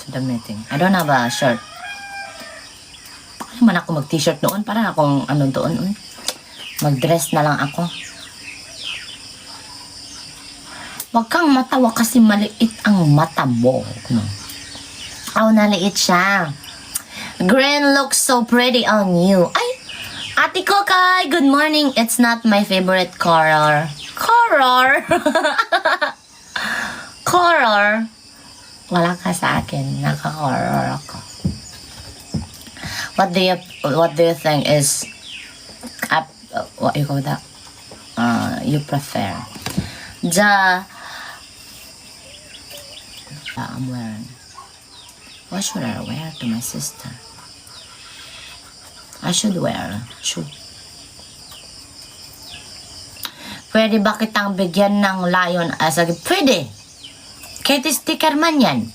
to the meeting. I don't have a shirt. Ano man ako mag-t-shirt noon? Para akong ano doon. Mag-dress na lang ako. Huwag kang matawa kasi maliit ang mata mo. No? Oh, naliit siya. Green looks so pretty on you. Ay! Ate Kokay, good morning. It's not my favorite color. Color? Color? Wala ka sa akin. Naka-color ako. What do you think is what you call that? You prefer? I'm wearing. What should I wear to my sister? I should wear shoe. Pwede ba kitang bigyan ng lion as a gift? Pwede. Kahit sticker man yan.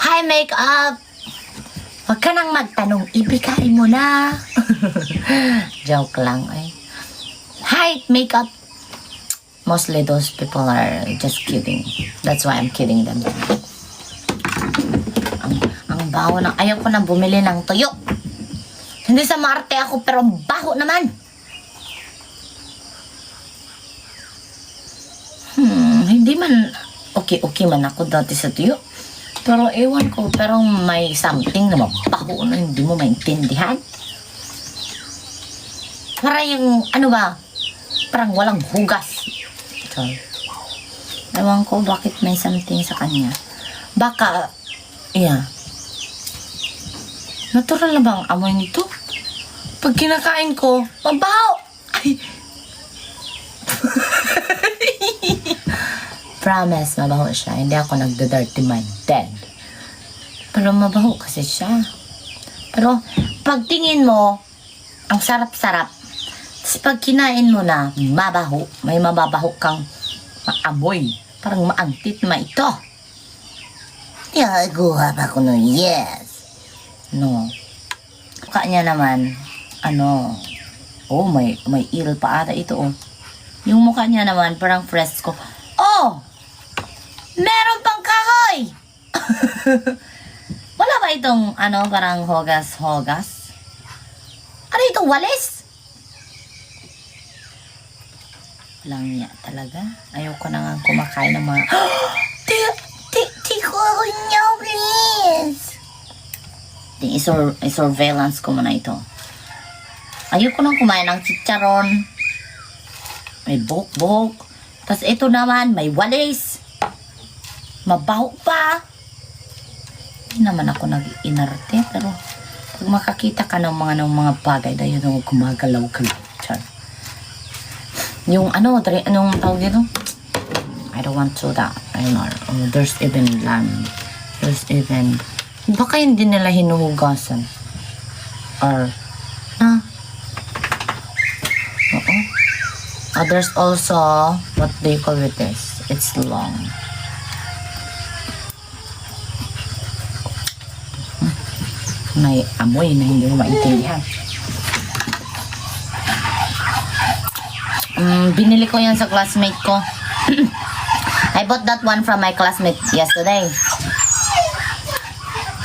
Hi, makeup. Huwag ka nang magtanong. Ibigay mo na. Joke lang eh. Hi, makeup. Mostly those people are just kidding. That's why I'm kidding them. Ang baho ng... Ayaw ko nang bumili ng tuyo. Hindi sa Marte ako, pero ang baho naman. Hindi man... Okay man ako dati sa tuyo. Pero ewan ko, pero may something na mabaho na hindi mo maintindihan. Para yung... Ano ba? Parang walang hugas. So, ewan ko bakit may something sa kanya. Baka... Yeah. Natural na bang amoy nito? Pag kinakain ko, mabaho! Ay! Promise, mabaho siya. Hindi ako nagda-dirty mind. Dead. Pero mabaho kasi siya. Pero, pag tingin mo, ang sarap-sarap. Tapos pag kinain mo na, mabaho. May mababaho kang maamoy. Parang maangtit ma ito. Kuha pa ko no, yes. No. Mukha niya naman, oh, may il pa ata ito, oh. Yung mukha niya naman, parang fresco. Oh! Meron pang kahoy! Wala ba itong, parang hogas-hogas? Ano itong walis? Walang niya talaga. Ayoko na nga kumakain ng mga... Tiko ako niyo, please! I-surveillance ko muna ito. Ayoko nang kumain ng chicharon. May buhok-buhok. Tapos ito naman, may walis. Mabaho pa. Hindi naman ako nag-inarte. Pero pag makakita ka ng mga bagay na yun, gumagalaw-galaw. Yung anong tawag dito? I don't want to that. I know. There's even lamb. There's even... Baka hindi nila hinuhugasan. Or... Oo. There's also... What they call it this? It's long. May amoy na hindi mo maintindihan. Binili ko yan sa classmate ko. I bought that one from my classmate yesterday.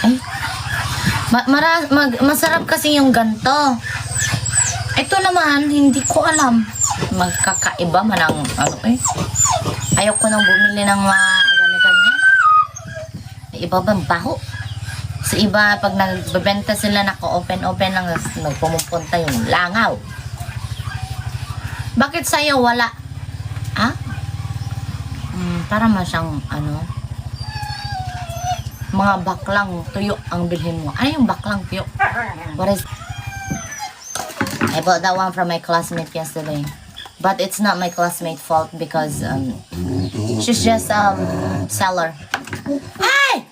Ay. Masarap kasi yung ganto. Ito naman, hindi ko alam. Magkakaiba man ang Ayaw ko nang bumili ng mga ganyan. Iba bang baho? Sa iba, pag nagbebenta sila, naka-open lang, nagpumupunta yung langaw. Bakit sa'yo wala? Para masyang mga baklang tuyo ang bilhin mo. Ano yung baklang tuyo? What is... I bought that one from my classmate yesterday. But it's not my classmate's fault because she's just seller. Hey!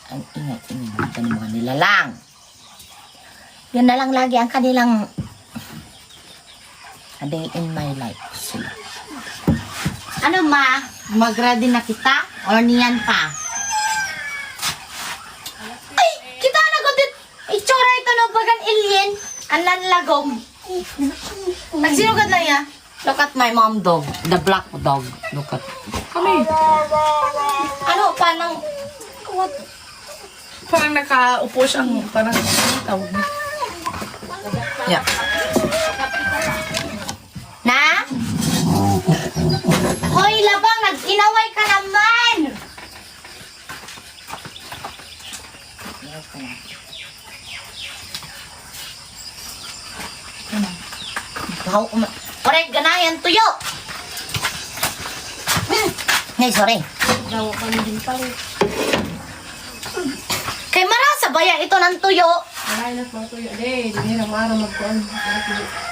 Ang ingay-ingay ng mga nilalang. Yun na lang lagi ang kanilang a day in my life sila. Ano ma? Mag-ready na kita? Or niyan pa? Ay! Kita na ko dit! Itsura ito no bagan alien. Ang lanlagom. Nagsinugad lang ya? Look at my mom dog. The black dog. Look at. Kami. Ano, parang... What? Parang nakaupo siyang, parang, tawag niya. Yeah. Na? Hoy, labang! Nag-inaway ka naman! Bahaw ko ma... Correct, ganayan, tuyo! Nay, sorry. Dawa kami din pala. Kay marasa ba yan ito ng tuyo? Ay, nagpatuyo. Hindi na maara magkuhan.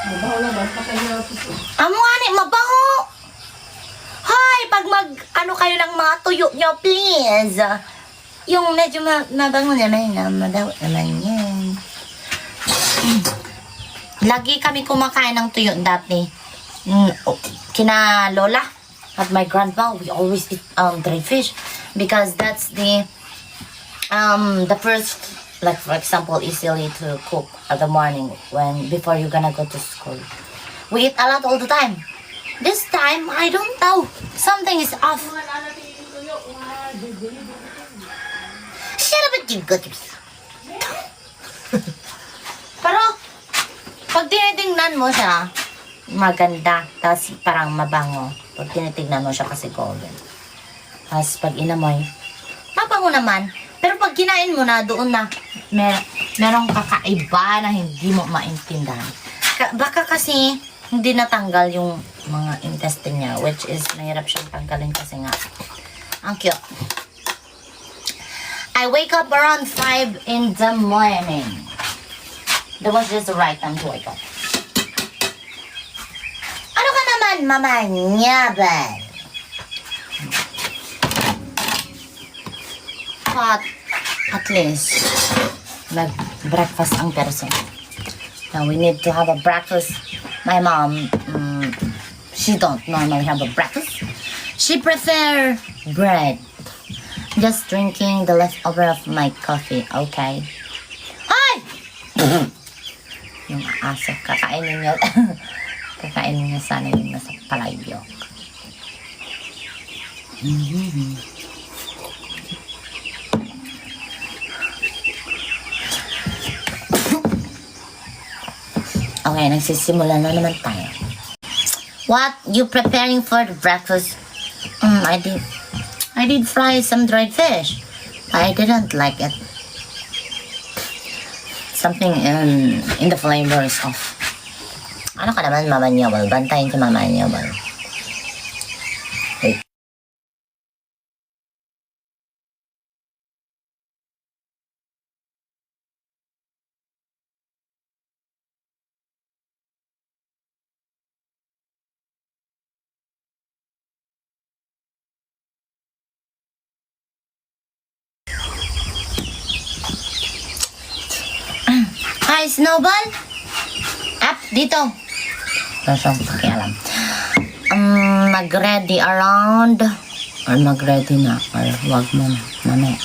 Mabaho na ba? Patay na ito. Amo ani, mabango! Hoy, pag ano kayo ng mga tuyo nyo, please. Yung medyo mabango naman na madaw naman yan. Lagi kami kumakain ng tuyo dati. Kina lola at my grandpa, we always eat dried fish because that's the first, like for example, easily to cook at the morning before you're gonna go to school. We eat a lot all the time. This time, I don't know. Something is off. Shut up, you goodness. Pero, pag tinitingnan mo siya, maganda. Tapos parang mabango. Pag tinitingnan mo siya kasi golden. Tapos pag inamoy, mabango naman. Pero pag kinain mo na, doon na merong kakaiba na hindi mo maintindihan. Baka kasi hindi natanggal yung mga intestine niya, which is mahirap siyang tanggalin kasi nga ang cute. I wake up around 5 in the morning. That was just the right time to wake up. Ano ka naman, mama niya ba? But at least nag-breakfast ang person. Now we need to have a breakfast. My mom, she don't normally have a breakfast. She prefer bread. Just drinking the leftover of my coffee, okay? Hi! Yung aso, kakainin niya. Kakainin niya sana yung nasa palayok. Okay, nagsisimula na naman tayo. What? You preparing for the breakfast? I did fry some dried fish. I didn't like it. Something in the flavor is off. Ano ka naman, Mama Nyawal? Bantayin si Mama Nyawal. Wait. Hi, Snowball! Up, dito! Ito siyang pakialam. Mag-ready around or mag-ready na or wag mo na. Mamaya.